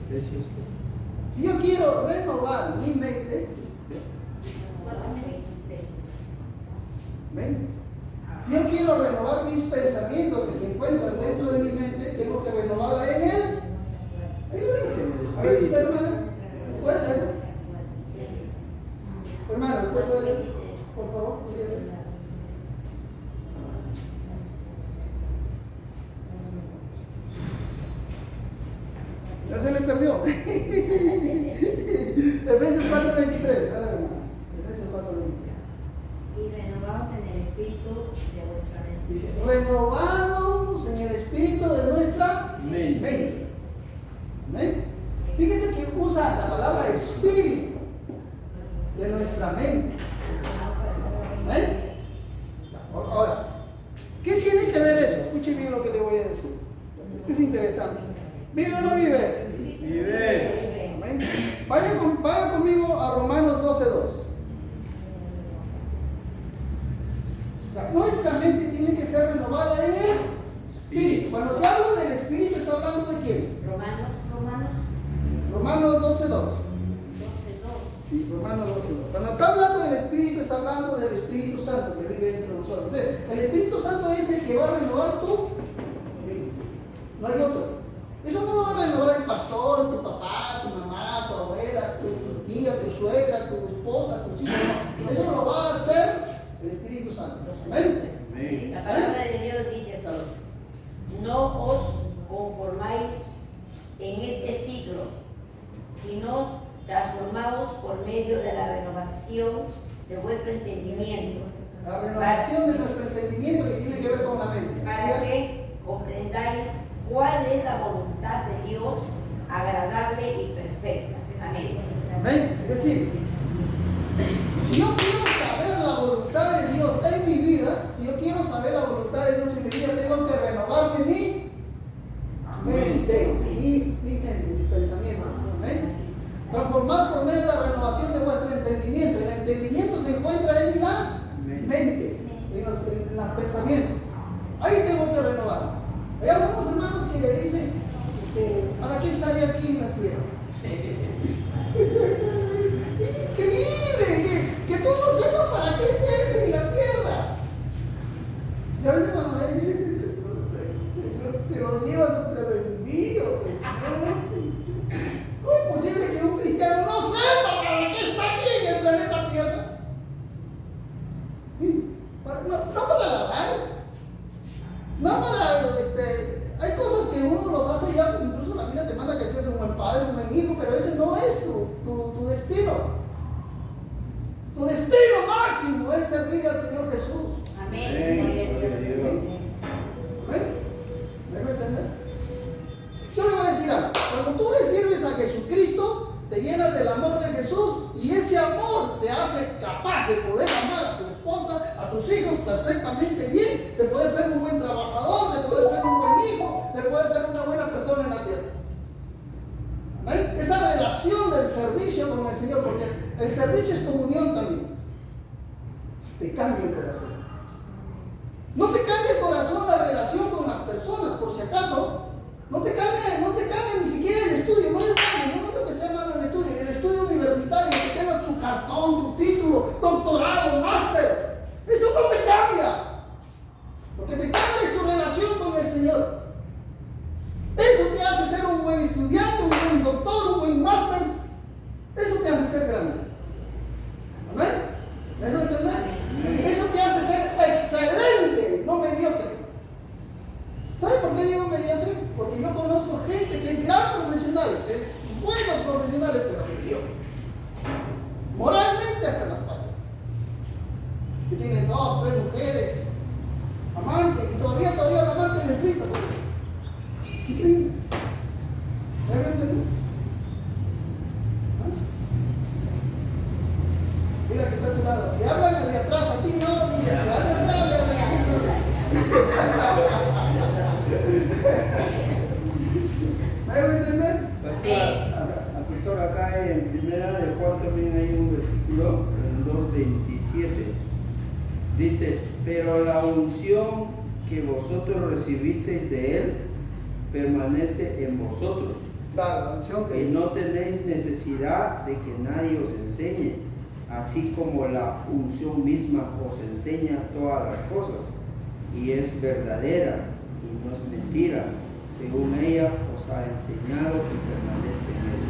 Efesios. Si yo quiero renovar mi mente, ¿ven? Si yo quiero renovar mis pensamientos que se encuentran dentro de mi mente, tengo que renovarla en él. Ahí lo dice. A ver, usted, hermana, ¿recuerda? Hermana, ¿usted puede leer? Por favor, dígame. Ya se le perdió. Efesios 4:23. A ver, hermano. Efesios 4:23. Y renovamos en el espíritu de vuestra mente. Dice, renovándonos en el espíritu de nuestra mente. ¿Amén? Fíjense que usa la palabra espíritu de nuestra mente. ¿Amén? Ahora, ¿qué tiene que ver eso? Escuche bien lo que le voy a decir. Esto es interesante. ¿Vive o no vive? Vive. Amén. Vaya conmigo a Romanos 12:2. Nuestra mente tiene que ser renovada en el Espíritu. Cuando se habla del Espíritu, ¿está hablando de quién? Romanos 12:2. Sí, Romanos 12:2. Cuando está hablando del Espíritu, está hablando del Espíritu Santo que vive dentro de nosotros. Entonces, el Espíritu Santo es el que va a renovar tu mente. No hay otro. Eso no lo va a renovar el pastor, tu papá, tu mamá, tu abuela, tu tía, tu suegra, tu esposa, tus hijos. No. Eso lo va a hacer el Espíritu Santo. Amén. La palabra de Dios dice eso. No os conformáis en este siglo, sino transformaos por medio de la renovación de vuestro entendimiento. La renovación de nuestro entendimiento que tiene que ver con la mente. Para que comprendáis cuál es la voluntad de Dios, agradable y perfecta. Amén. Amén. Es decir, si yo quiero saber la voluntad de Dios en mi vida, si yo quiero saber la voluntad de Dios en mi vida, tengo que renovarme mi mente, mi mente, mis pensamientos. Amén. Transformar por medio de la renovación de vuestro entendimiento. El entendimiento se encuentra en la mente, en los pensamientos. Ahí tengo que renovar. Hay algunos hermanos que dicen, ¿para qué estaría aquí en la tierra? Es increíble que tú no sepas para qué estés en la tierra. Y a veces cuando me dicen, Señor, te lo llevas o te lo envío. ¿Cómo es posible que un cristiano no sepa para qué está aquí en el planeta Tierra? No para lavar, no para hay cosas que uno los hace ya, incluso la vida te manda que seas un buen padre, un buen hijo, pero ese no es tu destino. Tu destino máximo es servir al Señor Jesús. Amén. ¿Amén? ¿Me entender? Yo le voy a decir algo. Cuando tú le sirves a Jesucristo, te llenas del amor de Jesús y ese amor te hace capaz de poder amar a tu esposa, a tus hijos perfectamente bien, de poder ser un buen trabajador, de poder ser un buen hijo, de poder ser una buena persona en la tierra. ¿Amén? Esa relación del servicio con el Señor, porque el servicio es comunión también, te cambia el corazón. No te cambia el corazón la relación con las personas, por si acaso. No te cambia ni siquiera el estudio. No es malo, no digo que sea malo el estudio universitario, que tengas tu cartón, tu título, doctorado, máster. Eso no te cambia. Lo que te cambia es tu relación con el Señor. Eso te hace ser un buen estudiante, un buen doctor, un buen máster. Eso te hace ser grande. ¿Amén? ¿Me dejo entender? Eso te hace ser excelente, no mediocre. ¿Sabe por qué digo mediocre? Porque yo conozco gente que es gran profesional, que es buenos profesionales, pero mediocre. Moralmente hasta las patas. Que tienen 2, 3 mujeres, amantes, y todavía la amante les grita. ¿Qué creen? ¿Sabe entender? Mira que está a tu lado. Le hablan al de atrás, a ti no digas. Al de atrás, le hablan a ti. ¿Me debo entender? Pastor, acá en Primera de Juan también hay un versículo, en 2:27. Dice, pero la unción que vosotros recibisteis de Él permanece en vosotros. La unción que... Y no tenéis necesidad de que nadie os enseñe, así como la unción misma os enseña todas las cosas, y es verdadera y no es mentira, según ella os ha enseñado que permanece en Él.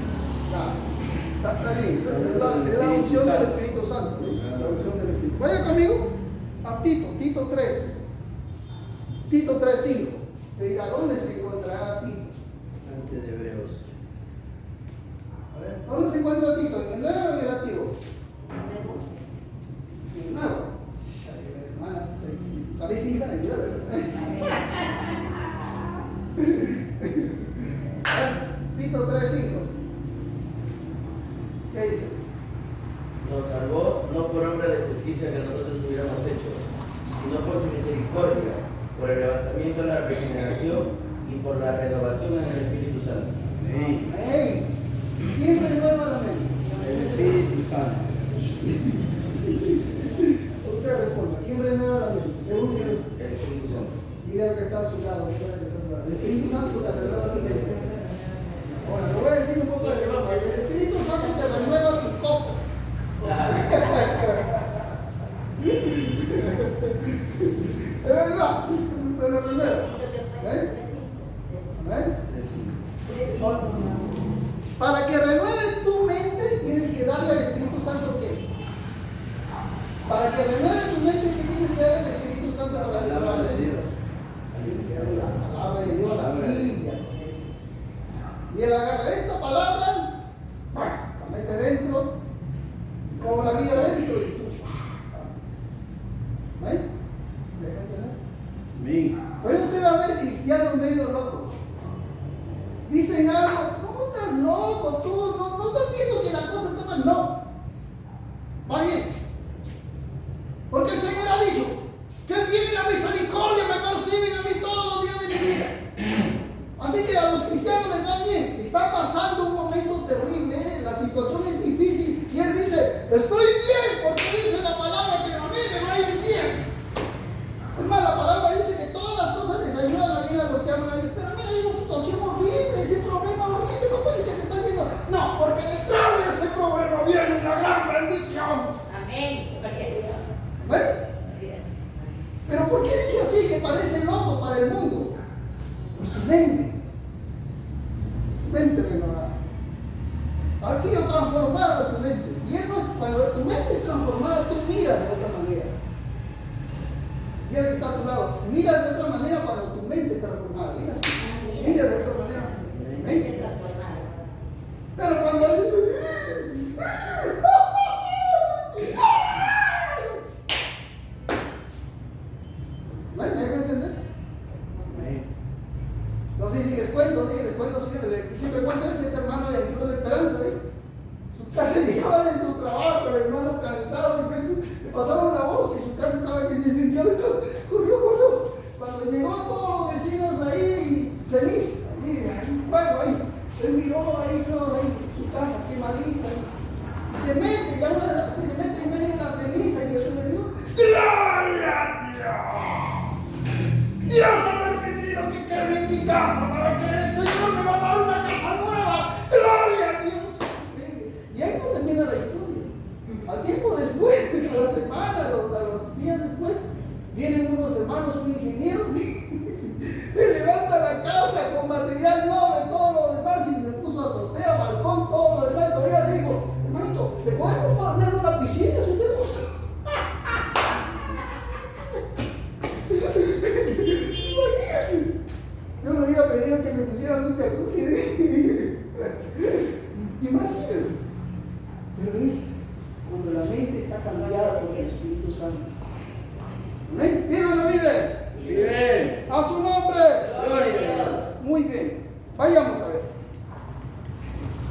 Está bien, es la unción del Espíritu Santo. La unción del Espíritu. Vaya conmigo a Tito 3. Tito 3:5. Te diga, ¿dónde se encontrará Tito? Antes de Hebreos. A ver, ¿dónde se encuentra Tito? ¿En el Nuevo o en el Antiguo? En el Nuevo. Hermana, parece hija de Dios, Tito 3:5. ¿Qué dice? nos salvó no por obra de justicia que nosotros hubiéramos hecho, sino por su misericordia, por el levantamiento de la regeneración y por la renovación en el Espíritu Santo. Amén. Amén. ¿Quién renueva la mente? El Espíritu Santo. Otra reforma. ¿Quién renueva la mente? Según Jesús. El Espíritu Santo. Diga el que está a su lado. El Espíritu Santo te renueva tu mente. Ahora, le voy a decir un poco de broma. El Espíritu Santo te renueva tu coco. Es verdad. Te lo renueva. ¿Ven? ¿Ven? Para que renueves tu mente, tienes que darle al Espíritu Santo ¿qué? Para que renueves tu mente, ¿qué tienes que darle al Espíritu Santo para que La palabra de Dios. la palabra de Dios, la Biblia. Y él agarra esta palabra, la mete dentro, cobra vida dentro y tú. ¿Ven? ¿Deja entender? Amén. Pero usted va a ver cristianos medio locos. Dicen algo, ¿cómo estás loco? Tú no estás viendo que la cosa está mal. No. Va bien. Porque el Señor ha dicho que el bien y la misericordia me persiguen a mí todos los días de mi vida. Así que a los cristianos les va bien. Están pasando un momento terrible, la situación es difícil. Y él dice, estoy bien porque dice la palabra que a mí me va a ir bien. Es más, la palabra dice que todas las cosas les ayudan a bien a los que aman a Dios. Pero mira esa situación horrible, ese problema horrible, ¿cómo es que te está yendo? No, porque detrás de ese problema viene una gran bendición. Amén. ¿Ven? Pero ¿por qué dice así que parece loco para el mundo? Por su mente. Su mente renovada. Ha sido transformada su mente. Y él no es, cuando tu mente es transformada, tú miras de otra manera. Y el que está a tu lado, mira de otra manera cuando tu mente está transformada. Diga así, mira de otra manera. ¿Ven? Pero cuando ¿me deja entender? Amén. No sé si les cuento, siempre cuento ese hermano de Cruz de Esperanza, su casa llegaba de su trabajo, el hermano cansado, le pasaron la voz que su casa estaba que se sentía, corrió. Cuando llegó todos los vecinos ahí, ceniza, bueno, ahí, él miró ahí todo ahí, su casa quemadita, y se mete, y aún así se mete en medio de la ceniza, y yo le digo, ¡Gloria a Dios! Dios ha permitido que queme en mi casa para que el Señor me va a dar una casa nueva. ¡Gloria a Dios! Y ahí no termina la historia. Al tiempo después, a la semana, a los días después, vienen unos hermanos, un ingeniero, me levanta la casa con material noble, todo lo demás, y me puso azotea, balcón, todo lo demás. Todavía le digo, hermanito, ¿le podemos poner una piscina si usted gusta? Imagínense. Yo no había pedido que me pusieran un jacuzzi. Imagínense. Pero es cuando la mente está cambiada por el Espíritu Santo. ¿Amén? Díganlo, vive. Vive. A su nombre. Gloria a Dios. Muy bien. Vayamos a ver.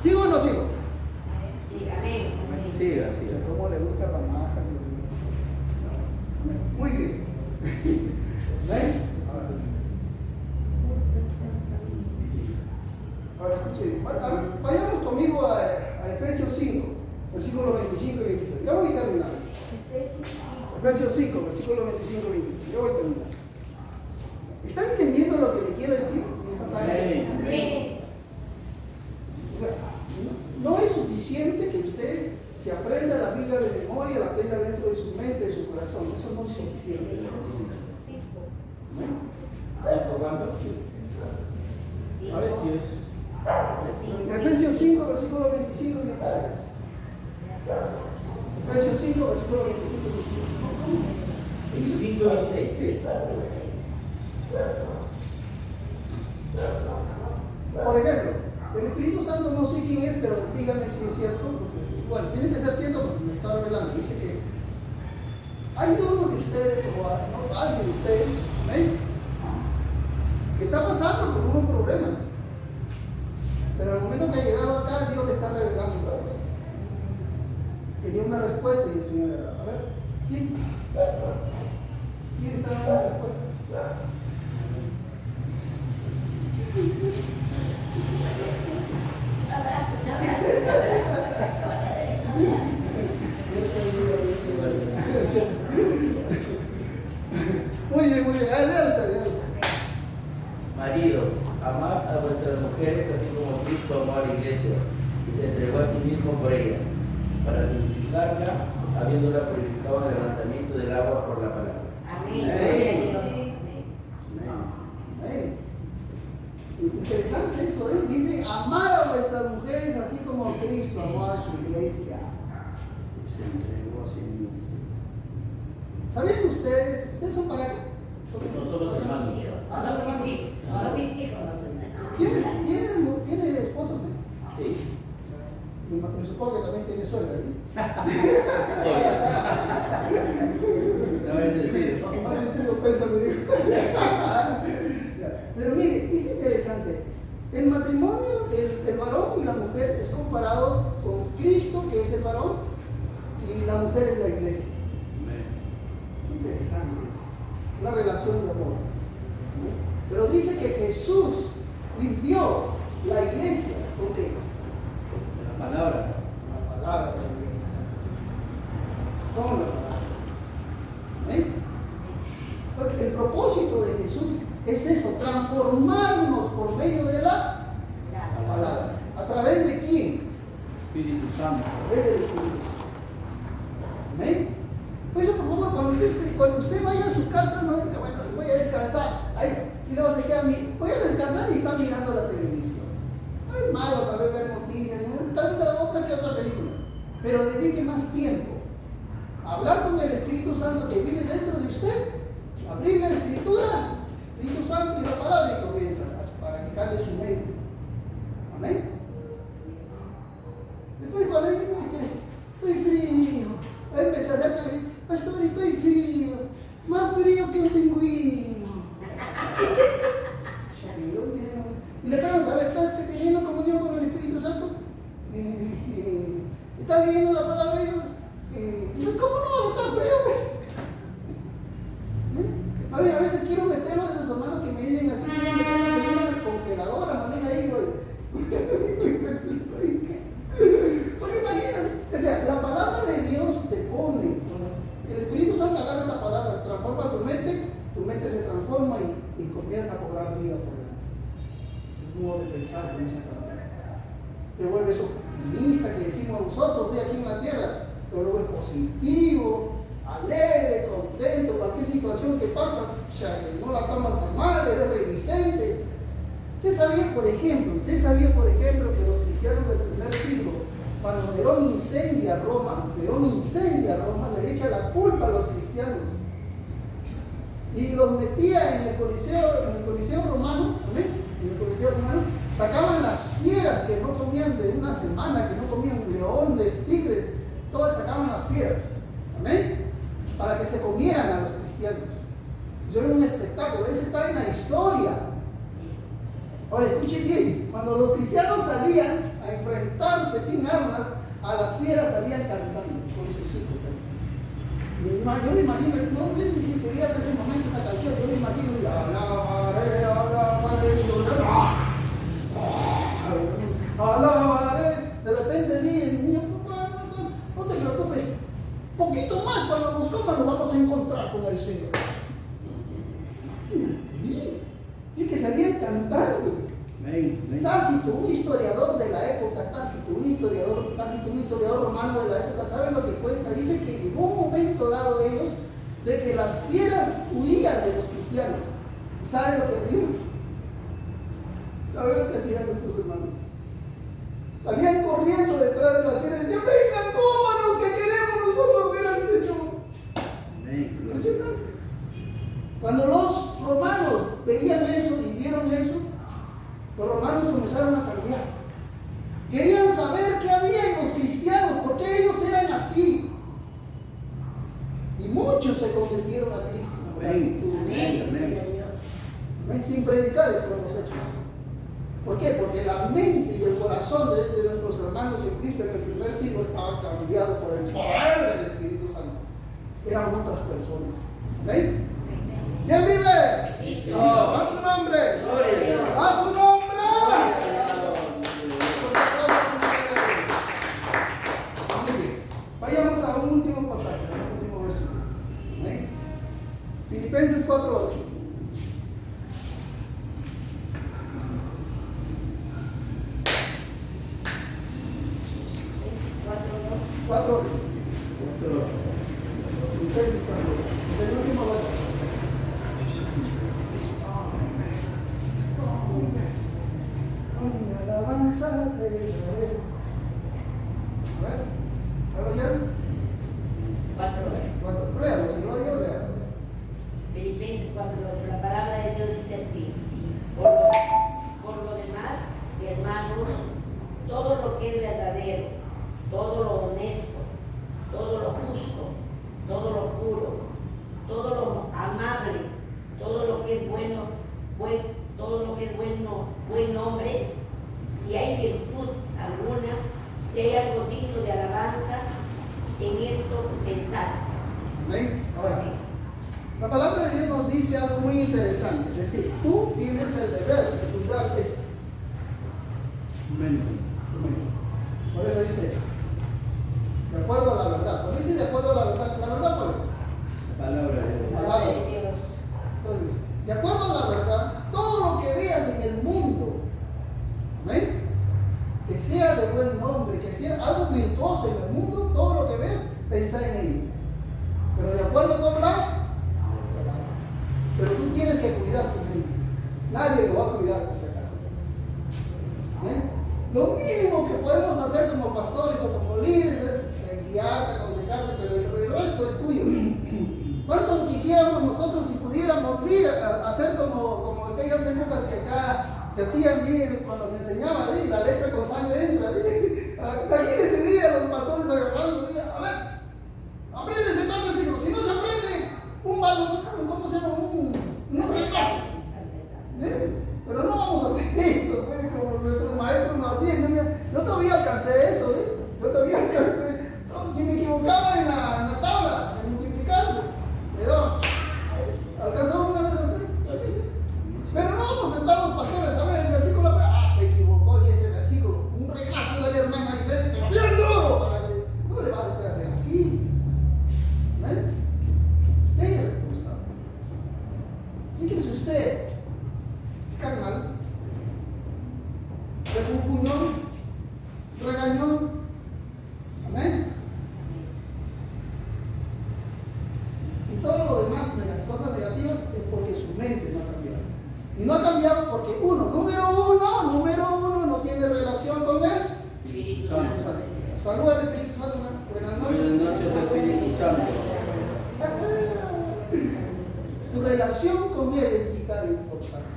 ¿Sigo o no sigo? Sí, amén. Siga. ¿Cómo le gusta la maja? Muy bien. ¿Ven? Ahora escuche, vayamos conmigo a Efesios 5, versículos 25 y 26. Ya voy a terminar. Efesios 5, versículos 25 y 26. Ya voy a terminar. ¿Están entendiendo lo que le quiero decir esta tarde? Amén. O sea, no es suficiente que usted se aprenda la Biblia de memoria, la tenga dentro de su mente, de su corazón. Eso no es suficiente. ¿Por cuánto? A ver si es. Efesios 5, versículo 25 y 26. Efesios 5, versículo 25 y 26. 25 y 26. Sí. Por ejemplo, el Espíritu Santo no sé quién es, pero díganme si es cierto. Bueno, tiene que ser cierto porque me está revelando. Dice que hay uno de ustedes, o alguien de ustedes, ¿ven? Que está pasando por unos problemas. Pero al momento que ha llegado acá, Dios le está revelando otra cosa. quería una respuesta y el Señor le daba. A ver, ¿quién? ¿Quién está dando la respuesta? Muy bien, muy bien. Lea usted. Maridos, amad a vuestras mujeres así como Cristo amó a la iglesia y se entregó a sí mismo por ella, para santificarla, habiéndola purificado en el levantamiento del agua por la palabra. Amén. Amén. Interesante eso, ¿eh? Dice, amad a vuestras mujeres así como Cristo amó a su iglesia. Se entregó a sí mismo. ¿Sabían ustedes son pareja? No somos hermanos. Ah, son hermanos. Son mis hijos. ¿Tiene esposo usted? Sí. Me supongo que también tiene suegra, ¿sí? No voy a decir. Más sentido peso me dijo. Pero mire, es interesante. El matrimonio, el varón y la mujer es comparado con Cristo, que es el varón, y la mujer es la iglesia. Es interesante eso. La relación de amor. Pero dice que Jesús limpió la iglesia. ¿Con qué? La palabra. La palabra de la iglesia. Con la palabra. ¿Amén? Entonces, el propósito de Jesús es eso, transformarnos por medio de la palabra. ¿A través de quién? Espíritu Santo. A través del Espíritu Santo. ¿Amén? Por eso, por favor, cuando usted vaya a su casa, no diga, bueno, voy a descansar. Ahí, y luego se queda, voy a descansar y está mirando la televisión. No es malo tal vez ver noticias, tanta otra que otra película. Pero dedique más tiempo a hablar con el Espíritu Santo que vive dentro de usted, abrir la Escritura, Espíritu Santo y la palabra y comienza para que cambie su mente. Amén. Después cuando estoy frío, ahí empecé a hacer que pastor, estoy frío, más frío que un pingüino. Y le pregunto, a ver, ¿estás teniendo comunión con el Espíritu Santo? ¿Estás leyendo la palabra de Dios? ¿Cómo no vas a estar frío, pues? A veces quiero meterlo de los hermanos que me dicen así, que meterlos en una congeladora, también ahí, güey. Porque imagínate, o sea, la palabra de Dios te pone, el Espíritu Santo agarra la palabra, transforma tu mente se transforma y comienza a cobrar vida por dentro. Es un modo de pensar, comienza a cambiar. Te vuelves optimista, que decimos nosotros, ¿sí? Aquí en la tierra, te vuelves positivo, alegre, contento, cualquier situación que pasa, no la tomas a mal, eres reticente. Usted sabía, por ejemplo, que los cristianos del primer siglo, cuando Nerón incendia Roma, le echa la culpa a los cristianos y los metía en el Coliseo romano, ¿amén? En el Coliseo romano, sacaban las fieras que no comían de una semana, que no comían leones, tigres, todas sacaban las fieras, ¿amén? Para que se comieran a los cristianos. Eso era un espectáculo, eso está en la historia. Ahora escuchen bien, cuando los cristianos salían a enfrentarse sin armas, a las fieras salían cantando con sus hijos. Yo me imagino, no sé si existiría en ese momento esa canción, yo me imagino, y alabaré, de repente dice el niño, no te preocupes, poquito más cuando nos coman nos vamos a encontrar con el Señor. Así que salían cantando. Tácito, un historiador de la época, un historiador romano de la época, ¿sabe lo que cuenta? Dice que llegó un momento dado ellos de que las fieras huían de los cristianos. ¿Y saben lo que hacían? ¿Saben lo que hacían nuestros hermanos? Salían corriendo detrás de las fieras y decían, vengan, cómanos, que queremos nosotros ver al Señor. Impresionante. Cuando los romanos veían eso y vieron eso, los romanos comenzaron a cambiar. Querían saber qué había en los cristianos, porque ellos eran así. Y muchos se convirtieron a Cristo. Amén. Sin predicar es con los hechos. ¿Por qué? Porque la mente y el corazón de nuestros hermanos en Cristo en el primer siglo estaba cambiado por el poder eran otras personas. ¿Amén? ¿Quién vive? A su nombre. A su nombre. Vayamos a un último pasaje, a un último versículo. ¿Amén? Filipenses 4:8. Es el último versículo. Mi alabanza te daré. A ver, ¿lo oyeron? 4:8. Léalo, si no yo léalo. Filipenses 4:8. La palabra de Dios dice así: por lo demás, hermanos, todo lo que es verdadero, todo lo honesto, todo lo justo, todo lo puro, todo lo amable, todo lo que es bueno, buen nombre, si hay virtud alguna, si hay algo digno de alabanza, en esto pensar. Amén. Ahora, la palabra de Dios nos dice algo muy interesante. Es decir, tú tienes el deber de cuidar esto. Amén. Por eso dice, de acuerdo a la verdad. Por eso dice de acuerdo a la verdad. ¿La verdad cuál es? Palabra de Dios. Palabra de Dios. Entonces, de acuerdo a la verdad, todo lo que veas en el mundo, amén, que sea de buen nombre, que sea algo virtuoso en el mundo, todo lo que ves, pensá en ello. Pero de acuerdo con la, pero tú tienes que cuidar tu mente. Nadie lo va a cuidar por si acaso. ¿Amén? Lo mínimo que podemos hacer como pastores o como líderes es guiarte, aconsejarte, pero el resto es tuyo. ¿Cuánto quisiéramos nosotros si pudiéramos hacer como aquellas épocas que acá se hacían cuando se enseñaba la letra con sangre entra? Aquí decidían los pastores agarrando, a ver, apréndese tal versículo. Si no se aprende, un balón, ¿cómo se llama? Un regazo. Pero no vamos a hacer eso, pues, como nuestros maestros nos hacían. Yo todavía alcancé eso, yo todavía alcancé. No, si me equivocaba en la tabla, en multiplicar, me daba. ¿Alcanzó una vez así? Pero no vamos a sentar los pastores a ver el versículo. Se equivocó y ese versículo. Un regazo de la hermana y de pero bien duro para que no le va a hacer así. ¿Ven? Usted es responsable. Así que si usted es carnal, refunfuñón, regañón, amén, y todo lo demás, cosas negativas, es porque su mente no ha cambiado. Y no ha cambiado porque número uno, no tiene relación con él. Espíritu Santo. Santo. Saluda al Espíritu Santo. Buenas noches. Buenas noches, Espíritu Santo. Su relación con él es vital e importante.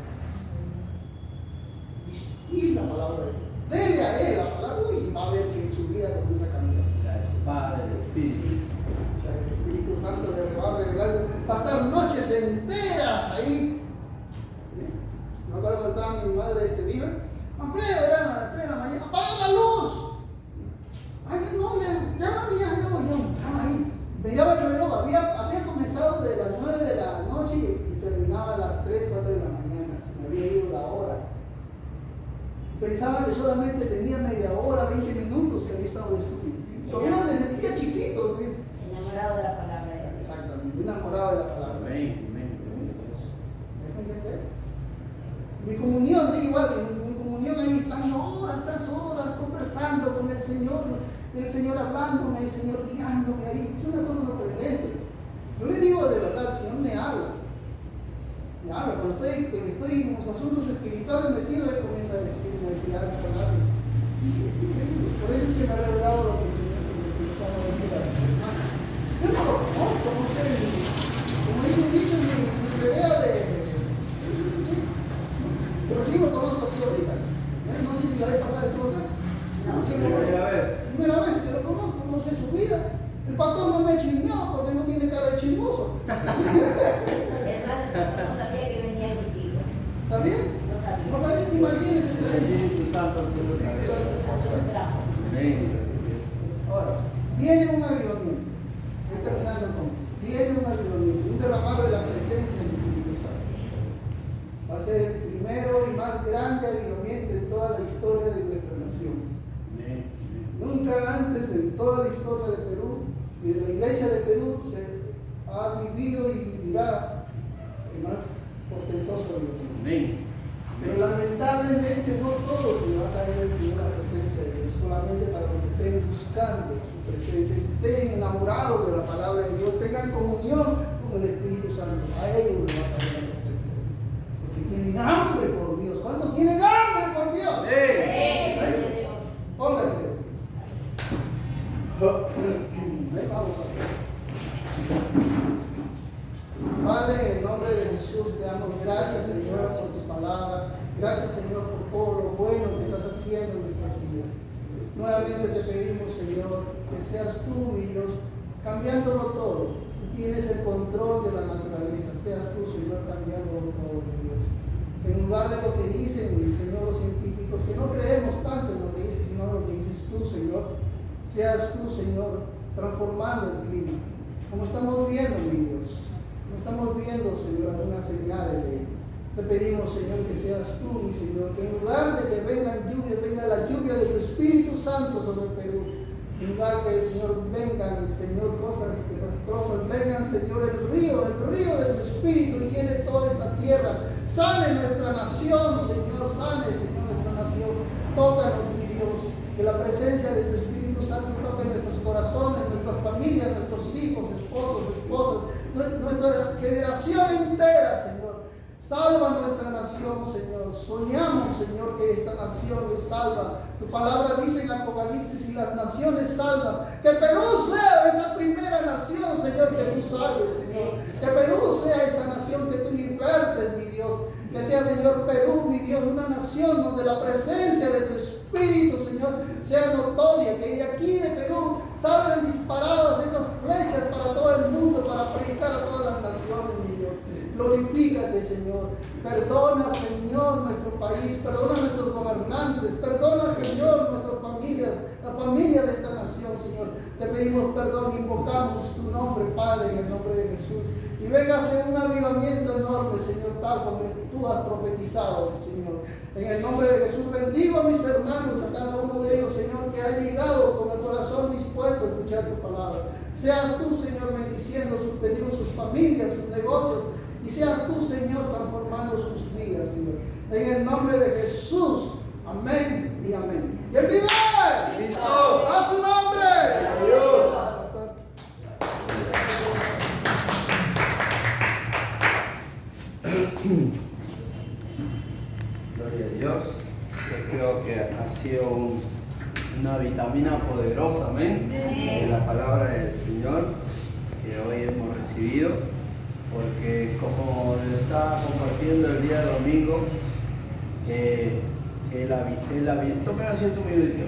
Y la palabra de Dios. Dele a él la palabra y va a ver que en su vida comienza a cambiar. La espada del Espíritu. O sea, el Espíritu Santo le va a revelar, va a estar noches enteras ahí. Me acuerdo cuando estaba mi madre viva. Alfredo, eran las 3 de la mañana, apaga la luz. Ay, no, ya ahí. Miraba el reloj, había comenzado de las 9 de la noche y terminaba a las 3, 4 de la mañana. Se me había ido la hora. Pensaba que solamente tenía media hora, 20 minutos que había estado de estudio. Todavía me sentía chiquito. Enamorado de la palabra de Dios. Exactamente, enamorado de la palabra. Amén. Amén. ¿Me entender? Mi comunión, de igual, en mi comunión ahí están horas tras horas conversando con el Señor hablándome, el Señor guiándome ahí. Es una cosa sorprendente. Yo le digo de verdad, el Señor me habla. Cuando estoy en los asuntos espirituales metido, Él comienza a decirme, a guiarme, a hablarme. Es increíble. Por eso es que me ha revelado lo que el Señor necesitaba decir a los hermanos. Yo no lo conozco, no sé. Como dice un dicho, ni se vea de. Pero sí lo conozco aquí ahorita. No sé si la vez pasada estuvo acá. Primera vez. Primera vez que lo conozco, no sé su vida. El pastor no me ha chismeado porque no tiene cara de chismoso. Hermano, no sabía que venían mis hijos. ¿Está bien? No sabía. No sabía, imagínense. El Espíritu Santo se lo sabe. Los trajo. Amén. Ahora, viene un avivamiento. Estoy terminando con. avivamiento, un derramar de la presencia del Espíritu Santo. Va a ser el primero y más grande avivamiento en toda la historia de nuestra nación. Nunca antes en toda la historia de Perú y de la iglesia de Perú se ha vivido y vivirá el más portentoso avivamiento. Pero lamentablemente no todos se va a caer en la presencia de Dios, solamente para los que estén buscando su presencia, estén enamorados de la palabra de Dios, tengan comunión con el Espíritu Santo. A ellos les va a caer la presencia de Dios. Porque tienen hambre por Dios. ¿Cuántos tienen hambre por Dios? Póngase. Vamos a ver. Padre, en el nombre de Jesús te damos gracias, Señor, por tu palabra. Gracias, Señor, por todo lo bueno que estás haciendo en nuestros días. Nuevamente te pedimos, Señor, que seas tú, mi Dios, cambiándolo todo. Tú tienes el control de la naturaleza. Seas tú, Señor, cambiándolo todo, mi Dios. En lugar de lo que dicen, Señor, los científicos, que no creemos tanto en lo que dicen, sino en lo que dices tú, Señor. Seas tú, Señor, transformando el clima. Como estamos viendo, mi Dios. No estamos viendo, Señor, algunas señales de ello. Te pedimos, Señor, que seas tú, mi Señor, que en lugar de que vengan lluvias, venga la lluvia de tu Espíritu Santo sobre el Perú. En lugar que, Señor, vengan, Señor, cosas desastrosas, vengan, Señor, el río de tu Espíritu y llene toda esta tierra. Sane nuestra nación, Señor, sane, Señor, nuestra nación. Tócanos, mi Dios, que la presencia de tu Espíritu Santo toque nuestros corazones, nuestras familias, nuestros hijos, esposos, esposas, nuestra generación entera, Señor. Salva nuestra nación, Señor. Soñamos, Señor, que esta nación es salva. Tu palabra dice en Apocalipsis, y las naciones salvan. Que Perú sea esa primera nación, Señor, que tú salves, Señor. Que Perú sea esta nación que tú libertes, mi Dios. Que sea, Señor, Perú, mi Dios, una nación donde la presencia de tu Espíritu, Señor, sea notoria. Que de aquí de Perú salgan disparadas esas flechas para todo el mundo, para predicar a todas las naciones, mi Dios. Glorifícate, Señor. Perdona, Señor, nuestro país. Perdona a nuestros gobernantes. Perdona, Señor, nuestras familias, la familia de esta nación, Señor. Te pedimos perdón e invocamos tu nombre, Padre, en el nombre de Jesús. Y venga a ser un avivamiento enorme, Señor, tal como tú has profetizado, Señor. En el nombre de Jesús bendigo a mis hermanos, a cada uno de ellos, Señor, que ha llegado con el corazón dispuesto a escuchar tu palabra. Seas tú, Señor, bendiciendo sus familias, sus negocios. Y seas tú, Señor, transformando sus vidas, Señor. En el nombre de Jesús. Amén y amén. ¡Que viva! ¡Listo! ¡A su nombre! ¡Adiós! Gloria a Dios. Yo creo que ha sido una vitamina poderosa, amén, de la palabra del Señor que hoy hemos recibido, porque como estaba compartiendo el día domingo, tomen asiento un minuto.